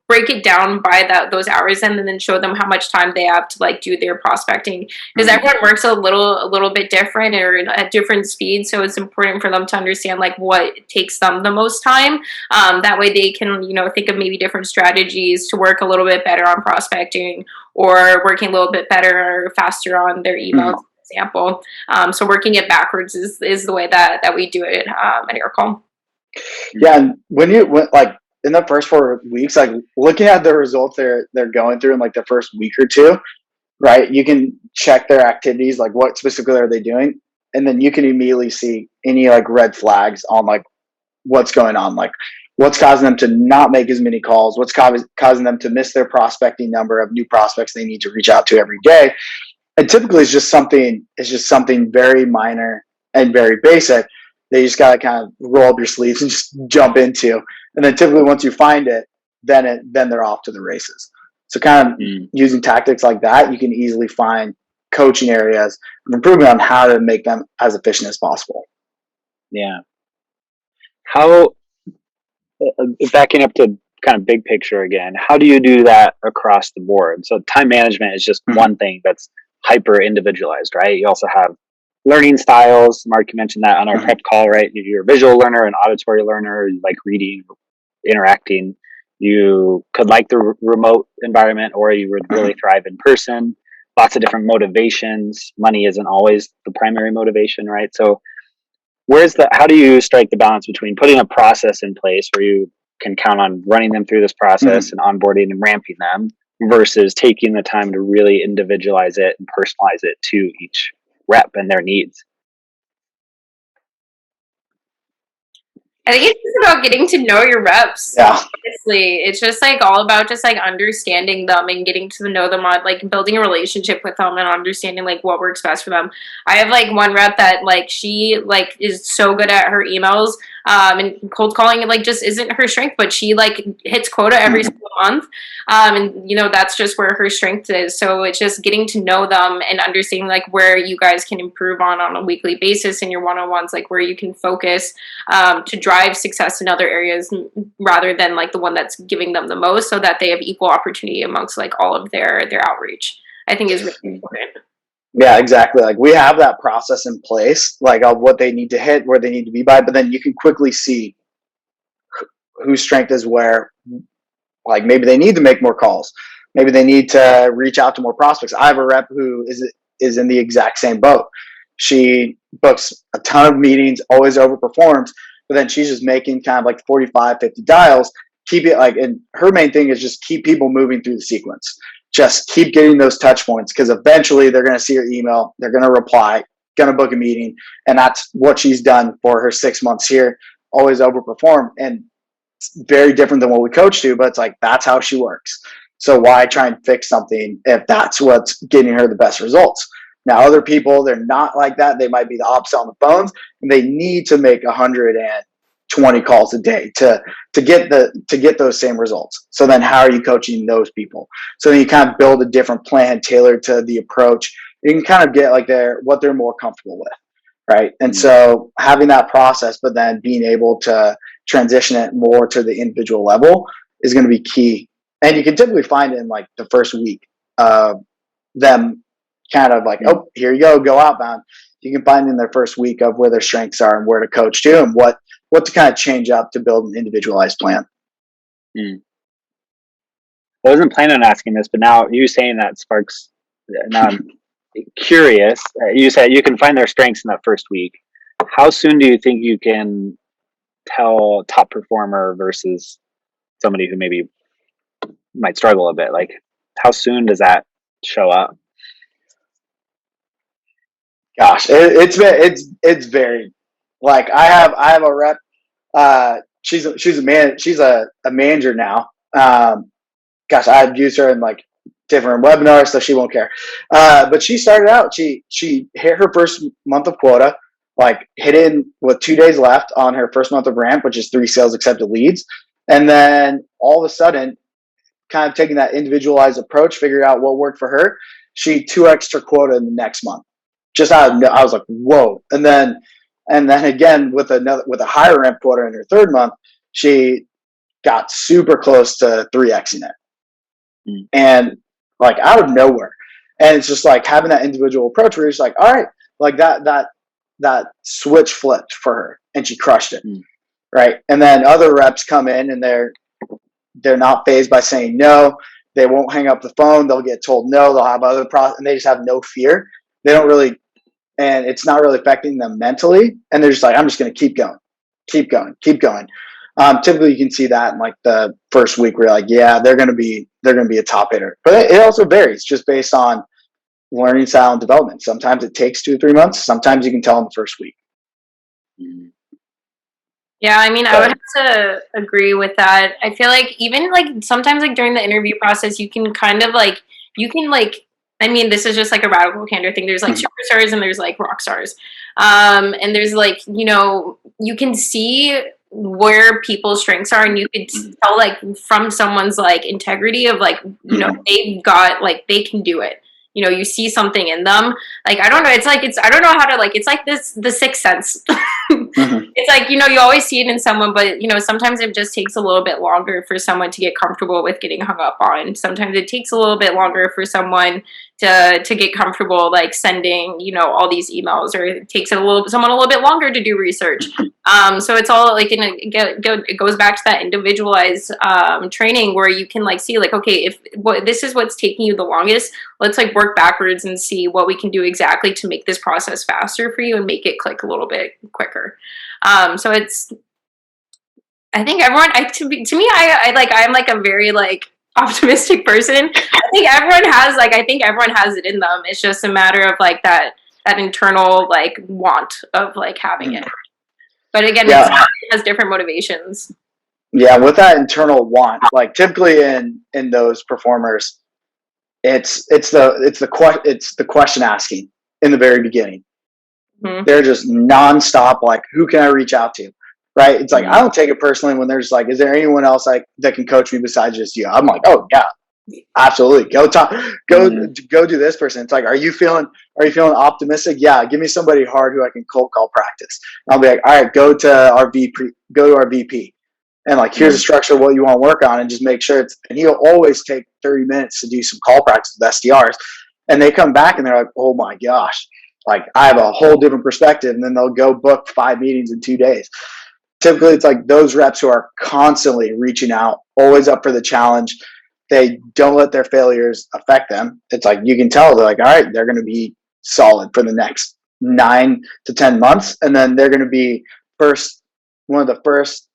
break it down by those hours, and then show them how much time they have to like do their prospecting, because everyone works a little bit different or at different speeds. So it's important for them to understand like what takes them the most time. That way they can, think of maybe different strategies to work a little bit better on prospecting, or working a little bit better or faster on their emails. Example. So working it backwards is the way that we do it at Aircall. Yeah, and when like in the first 4 weeks, like looking at the results they're going through in like the first week or two, right? You can check their activities, like what specifically are they doing, and then you can immediately see any like red flags on like what's going on, like what's causing them to not make as many calls, what's causing them to miss their prospecting number of new prospects they need to reach out to every day. And typically it's just something very minor and very basic that you just gotta kind of roll up your sleeves and just jump into. And then typically once you find it, then they're off to the races. So kind of using tactics like that, you can easily find coaching areas of improvement on how to make them as efficient as possible. Yeah. How, backing up to kind of big picture again, how do you do that across the board? So time management is just one thing that's hyper individualized, right? You also have learning styles. Mark, you mentioned that on our prep call, right? You're a visual learner, an auditory learner, you like reading, interacting. You could like the remote environment, or you would really thrive in person. Lots of different motivations. Money isn't always the primary motivation, right? So how do you strike the balance between putting a process in place where you can count on running them through this process and onboarding and ramping them, versus taking the time to really individualize it and personalize it to each rep and their needs? I think it's just about getting to know your reps. Yeah. Honestly, it's just like all about just like understanding them and getting to know them, on like building a relationship with them and understanding like what works best for them. I have like one rep that like she like is so good at her emails, and cold calling, like just isn't her strength, but she like hits quota every single month. And that's just where her strength is. So it's just getting to know them and understanding like where you guys can improve on a weekly basis in your one-on-ones, like where you can focus to drive success in other areas, rather than like the one that's giving them the most, so that they have equal opportunity amongst like all of their outreach, I think is really important. Yeah, exactly. Like we have that process in place, like of what they need to hit, where they need to be by, but then you can quickly see whose strength is where. Like maybe they need to make more calls. Maybe they need to reach out to more prospects. I have a rep who is in the exact same boat. She books a ton of meetings, always overperforms, but then she's just making kind of like 45, 50 dials. Keep it like, and her main thing is just keep people moving through the sequence. Just keep getting those touch points, because eventually they're going to see her email, they're going to reply, going to book a meeting. And that's what she's done for her 6 months here, always overperform. And very different than what we coach to, but it's like that's how she works. So why try and fix something if that's what's getting her the best results? Now other people, they're not like that. They might be the opposite on the phones, and they need to make 120 calls a day to get those same results. So then how are you coaching those people? So then you kind of build a different plan tailored to the approach. You can kind of get like what they're more comfortable with. Right. And so having that process, but then being able to transition it more to the individual level is going to be key. And you can typically find it in like the first week of them kind of like, oh, here you go outbound. You can find in their first week of where their strengths are and where to coach to, and what to kind of change up to build an individualized plan. I wasn't planning on asking this, but now you saying that sparks. Now I'm curious. You said you can find their strengths in that first week. How soon do you think you can tell top performer versus somebody who maybe might struggle a bit? Like, how soon does that show up? Gosh, it's very like I have a rep She's a manager now. Gosh, I've used her in like different webinars, so she won't care. But she started out, she hit her first month of quota, like hit in with 2 days left on her first month of ramp, which is 3 sales accepted leads. And then all of a sudden, kind of taking that individualized approach, figuring out what worked for her, she 2x her quota in the next month. Just out of, I was like, whoa. And then again with a higher ramp quota in her third month, she got super close to 3xing it. And like out of nowhere. And it's just like having that individual approach where you're just like, all right, like that switch flipped for her and she crushed it. Right. And then other reps come in and they're not fazed by saying no. They won't hang up the phone. They'll get told no. They'll have other problems and they just have no fear. They don't really, and it's not really affecting them mentally. And they're just like, I'm just going to keep going. Typically you can see that in like the first week where you're like, yeah, they're going to be a top hitter, but it also varies just based on learning style and development. Sometimes it takes 2 or 3 months. Sometimes you can tell in the first week. Yeah, I mean, I would have to agree with that. I feel like even like sometimes like during the interview process, you can kind of like, I mean, this is just like a radical candor thing. There's like superstars and there's like rock stars. And there's like, you know, you can see where people's strengths are and you could tell like from someone's like integrity of like, you know, they've got like, they can do it. You know, you see something in them. Like, I don't know. It's like, I don't know how to like, it's like the sixth sense. It's like, you know, you always see it in someone, but you know, sometimes it just takes a little bit longer for someone to get comfortable with getting hung up on. Sometimes it takes a little bit longer for someone to get comfortable, like sending, you know, all these emails, or it takes someone a little bit longer to do research. So it's all like, it goes back to that individualized training where you can like see like, okay, if this is what's taking you the longest, let's like work backwards and see what we can do exactly to make this process faster for you and make it click a little bit quicker. So it's, I think everyone, to me, I'm like a very like optimistic person. I think everyone has it in them. It's just a matter of like that internal like want of like having it. But again, it has different motivations. Yeah, with that internal want, like typically in those performers, it's the question asking in the very beginning. They're just nonstop like, who can I reach out to? Right? It's like I don't take it personally when there's like, is there anyone else like that can coach me besides just you? I'm like, oh yeah, absolutely. Go do this person. It's like, are you feeling optimistic? Yeah, give me somebody hard who I can cold call practice. And I'll be like, all right, go to our VP. And like, here's a structure of what you want to work on and just make sure and he'll always take 30 minutes to do some call practice with SDRs. And they come back and they're like, oh my gosh, like I have a whole different perspective. And then they'll go book 5 meetings in 2 days. Typically it's like those reps who are constantly reaching out, always up for the challenge. They don't let their failures affect them. It's like, you can tell they're like, all right, they're going to be solid for the next 9 to 10 months. And then they're going to be one of the first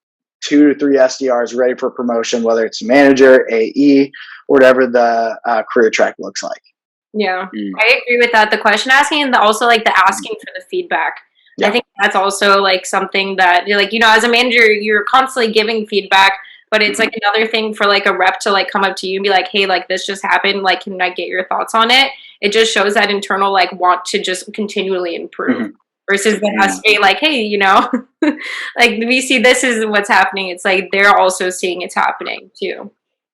2 to 3 SDRs ready for promotion, whether it's manager, AE, or whatever the career track looks like. Yeah, I agree with that. The question asking and also like the asking for the feedback. Yeah. I think that's also like something that like, you know, as a manager, you're constantly giving feedback, but it's like another thing for like a rep to like come up to you and be like, hey, like this just happened. Like, can I get your thoughts on it? It just shows that internal like want to just continually improve. Versus them us being like, hey, you know, like we see this is what's happening. It's like they're also seeing it's happening too.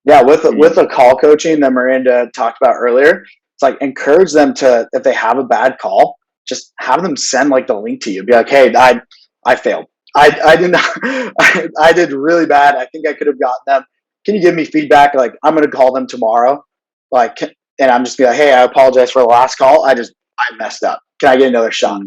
Yeah, with the call coaching that Miranda talked about earlier, it's like encourage them to, if they have a bad call, just have them send like the link to you. Be like, hey, I failed. I did not. I did really bad. I think I could have gotten them. Can you give me feedback? Like I'm going to call them tomorrow. Like, and I'm just be like, hey, I apologize for the last call. I messed up. Can I get another shot?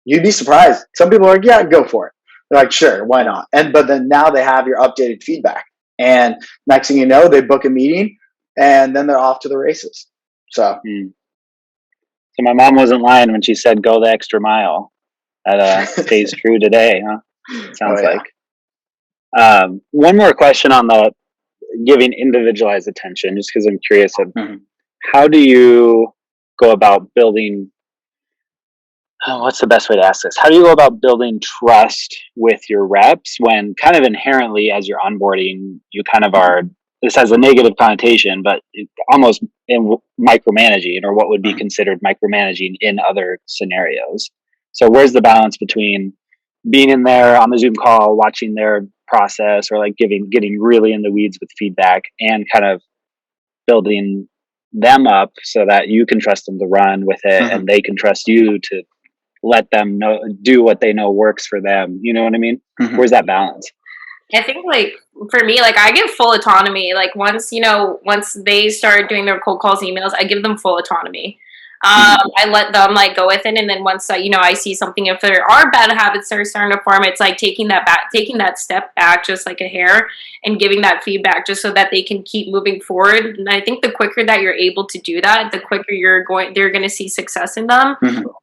You'd be surprised. Some people are like, yeah, go for it. They're like, sure, why not? But then now they have your updated feedback. And next thing you know, they book a meeting and then they're off to the races. So my mom wasn't lying when she said go the extra mile. That stays true today, huh? Sounds like. One more question on the giving individualized attention, just because I'm curious of how do you go about building what's the best way to ask this? How do you go about building trust with your reps when kind of inherently as you're onboarding, you kind of are, this has a negative connotation, but almost in micromanaging or what would be considered micromanaging in other scenarios. So where's the balance between being in there on the Zoom call, watching their process or like getting really in the weeds with feedback and kind of building them up so that you can trust them to run with it and they can trust you to let them know, do what they know works for them. You know what I mean? Where's that balance? I think like for me, like I give full autonomy. Like once they start doing their cold calls, emails, I give them full autonomy. I let them like go with it, and then once I see something, if there are bad habits that are starting to form, it's like taking that step back, just like a hair, and giving that feedback, just so that they can keep moving forward. And I think the quicker that you're able to do that, the quicker they're going to see success in them.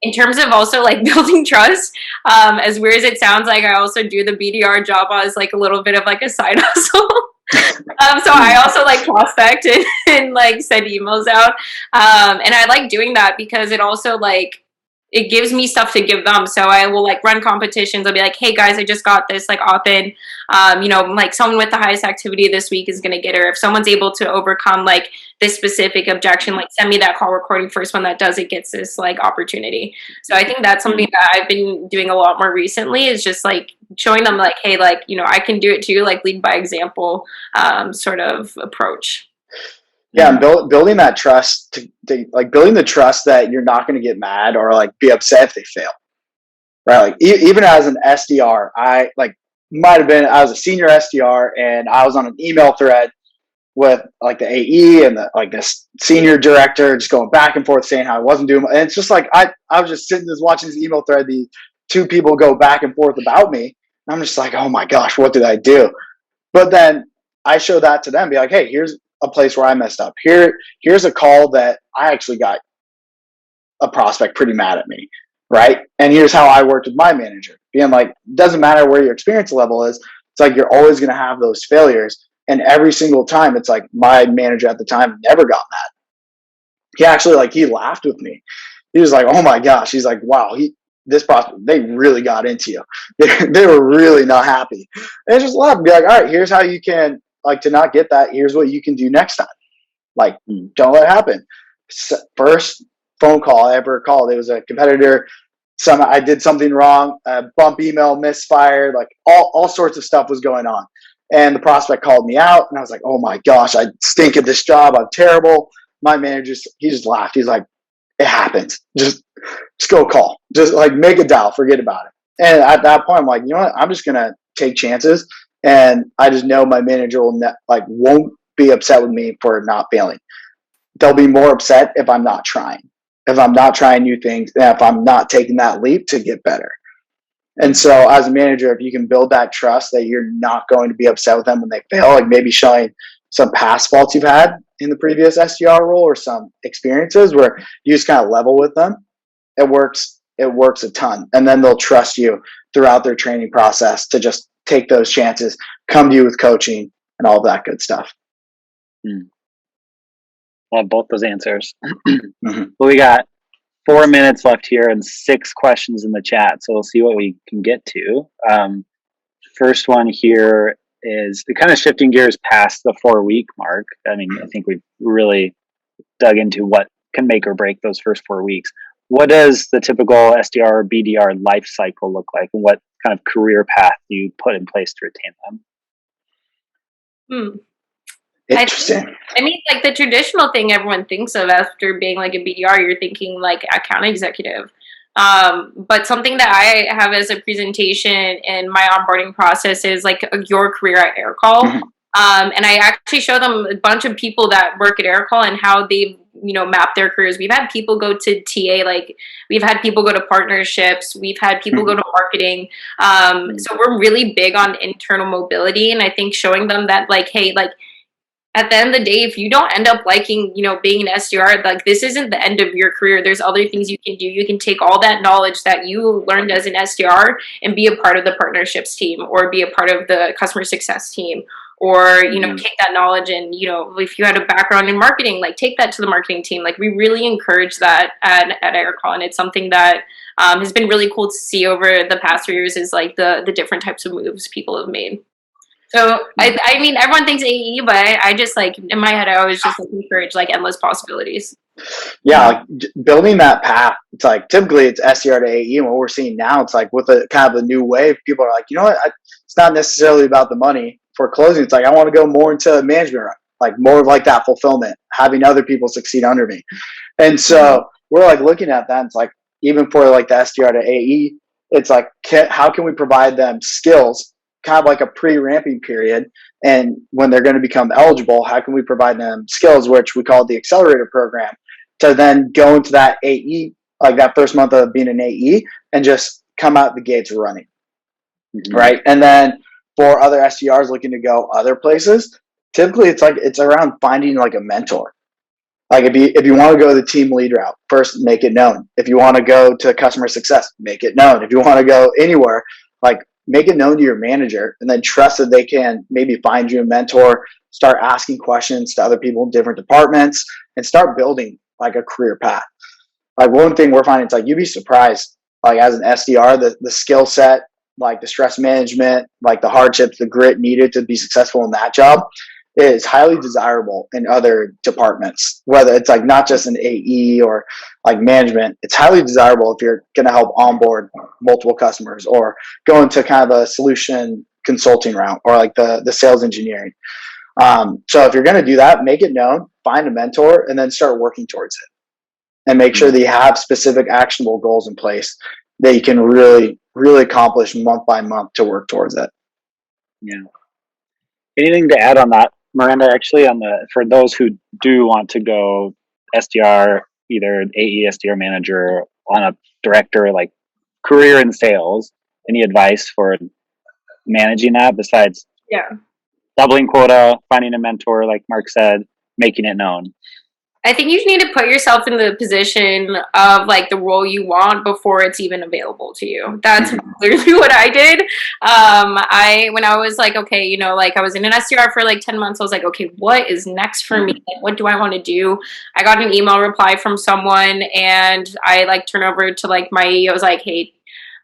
In terms of also like building trust, as weird as it sounds, like I also do the BDR job as like a little bit of like a side hustle. So I also like prospect and like send emails out. And I like doing that because it also like it gives me stuff to give them. So I will like run competitions. I'll be like, hey guys, I just got this like opt-in. Like someone with the highest activity this week is gonna get her. If someone's able to overcome like this specific objection, like send me that call recording. First one that does it gets this like opportunity. So I think that's something that I've been doing a lot more recently, is just like showing them like, hey, like, I can do it too, like lead by example sort of approach. Yeah, and building that trust to like building the trust that you're not going to get mad or like be upset if they fail, right? Like even as an SDR, I was a senior SDR and I was on an email thread with like the AE and this senior director, just going back and forth saying how I wasn't doing. And it's just like I was just sitting just watching this email thread. The two people go back and forth about me. And I'm just like, oh my gosh, what did I do? But then I show that to them, be like, hey, here's a place where I messed up. Here's a call that I actually got a prospect pretty mad at me, right? And here's how I worked with my manager, being like, doesn't matter where your experience level is. It's like you're always going to have those failures, and every single time, it's like my manager at the time never got mad. He actually he laughed with me. He was like, oh my gosh. He's like, wow, this prospect, they really got into you. They were really not happy. And just laugh and be like, all right, here's how you can, like, to not get that, here's what you can do next time. Like, don't let it happen. First phone call I ever called, it was a competitor. I did something wrong, bump email misfired, like all sorts of stuff was going on. And the prospect called me out, and I was like, oh my gosh, I stink at this job. I'm terrible. My manager, he just laughed. He's like, it happens. Just go call. Just like make a dial, forget about it. And at that point, I'm like, you know what? I'm just going to take chances. And I just know my manager won't be upset with me for not failing. They'll be more upset if I'm not trying, if I'm not trying new things, and if I'm not taking that leap to get better. And so as a manager, if you can build that trust that you're not going to be upset with them when they fail, like maybe showing some past faults you've had in the previous SDR role or some experiences where you just kind of level with them, it works a ton. And then they'll trust you throughout their training process to just take those chances, come to you with coaching and all that good stuff. Love both those answers. Well, we got 4 minutes left here and 6 questions in the chat. So we'll see what we can get to. First one here is kind of shifting gears past the 4-week mark. I mean, I think we've really dug into what can make or break those first 4 weeks. What does the typical SDR or BDR life cycle look like? And what kind of career path do you put in place to retain them? Interesting. I mean, like the traditional thing everyone thinks of after being like a BDR, you're thinking like account executive. But something that I have as a presentation in my onboarding process is like your career at AirCall. And I actually show them a bunch of people that work at AirCall and how they've, map their careers. We've had people go to TA, like we've had people go to partnerships, we've had people go to marketing. So we're really big on internal mobility. And I think showing them that like, hey, like, at the end of the day, if you don't end up liking, being an SDR, like this isn't the end of your career. There's other things you can do. You can take all that knowledge that you learned as an SDR and be a part of the partnerships team or be a part of the customer success team or, you know, take that knowledge and, you know, if you had a background in marketing, like take that to the marketing team. Like we really encourage that at Aircall, and it's something that has been really cool to see over the past 3 years is like the different types of moves people have made. So I mean, everyone thinks AE, but I just like in my head, I always just like, encourage like endless possibilities. Yeah, like building that path. It's like typically it's SDR to AE, and what we're seeing now, it's like with a kind of a new wave, people are like, you know what, it's not necessarily about the money for closing. It's like I want to go more into management, like more of like that fulfillment, having other people succeed under me. And so we're like looking at that. And it's like even for like the SDR to AE, it's like how can we provide them skills, kind of like a pre-ramping period, and when they're going to become eligible, how can we provide them skills, which we call the accelerator program, to then go into that AE, like that first month of being an AE, and just come out the gates running, right? And then for other SDRs looking to go other places, typically it's around finding like a mentor. Like if you want to go the team lead route, first make it known. If you want to go to customer success, make it known. If you want to go anywhere, like make it known to your manager, and then trust that they can maybe find you a mentor, start asking questions to other people in different departments, and start building like a career path. Like one thing we're finding, it's like you'd be surprised, like as an SDR, the skill set, like the stress management, like the hardships, the grit needed to be successful in that job is highly desirable in other departments, whether it's like not just an AE or like management. It's highly desirable if you're going to help onboard multiple customers or go into kind of a solution consulting route or like the sales engineering. So if you're going to do that, make it known, find a mentor, and then start working towards it. And make sure that you have specific actionable goals in place that you can really, really accomplish month by month to work towards it. Yeah. Anything to add on that, Miranda? Actually, for those who do want to go SDR, either AE, SDR manager, on a director, like career in sales, any advice for managing that besides doubling quota, finding a mentor, like Mark said, making it known? I think you need to put yourself in the position of like the role you want before it's even available to you. That's literally what I did. When I was like, okay, you know, like I was in an SDR for like 10 months. I was like, okay, what is next for me? Like, what do I want to do? I got an email reply from someone, and I like turned over to like I was like, hey,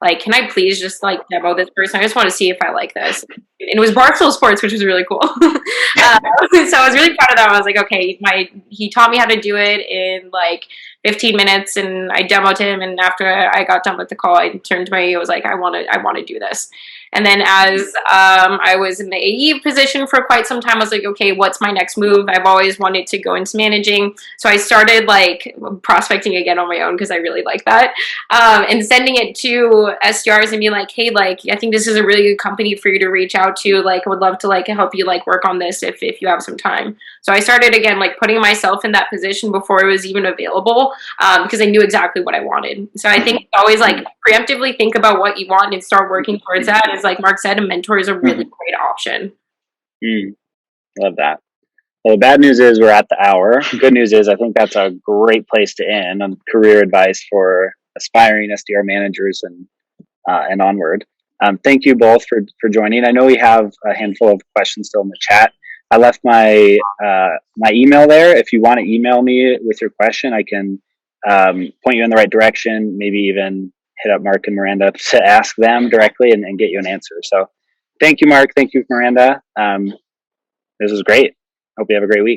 like, can I please just like demo this person? I just want to see if I like this. And it was Barstool Sports, which was really cool. So I was really proud of that. I was like, okay, he taught me how to do it in like 15 minutes, and I demoed him. And after I got done with the call, I turned to I was like, I want to do this. And then as I was in the AE position for quite some time, I was like, okay, what's my next move? I've always wanted to go into managing. So I started like prospecting again on my own because I really like that. And sending it to SDRs and being like, hey, like, I think this is a really good company for you to reach out to. Like, I would love to like help you like work on this if you have some time. So I started again, like putting myself in that position before it was even available, because I knew exactly what I wanted. So I think always like preemptively think about what you want and start working towards that. As like Mark said, a mentor is a really great option. Love that. Well, the bad news is we're at the hour. Good news is I think that's a great place to end on career advice for aspiring SDR managers and onward. Thank you both for joining. I know we have a handful of questions still in the chat. I left my email there. If you want to email me with your question, I can point you in the right direction, maybe even hit up Mark and Miranda to ask them directly and get you an answer. So thank you, Mark. Thank you, Miranda. This was great. Hope you have a great week.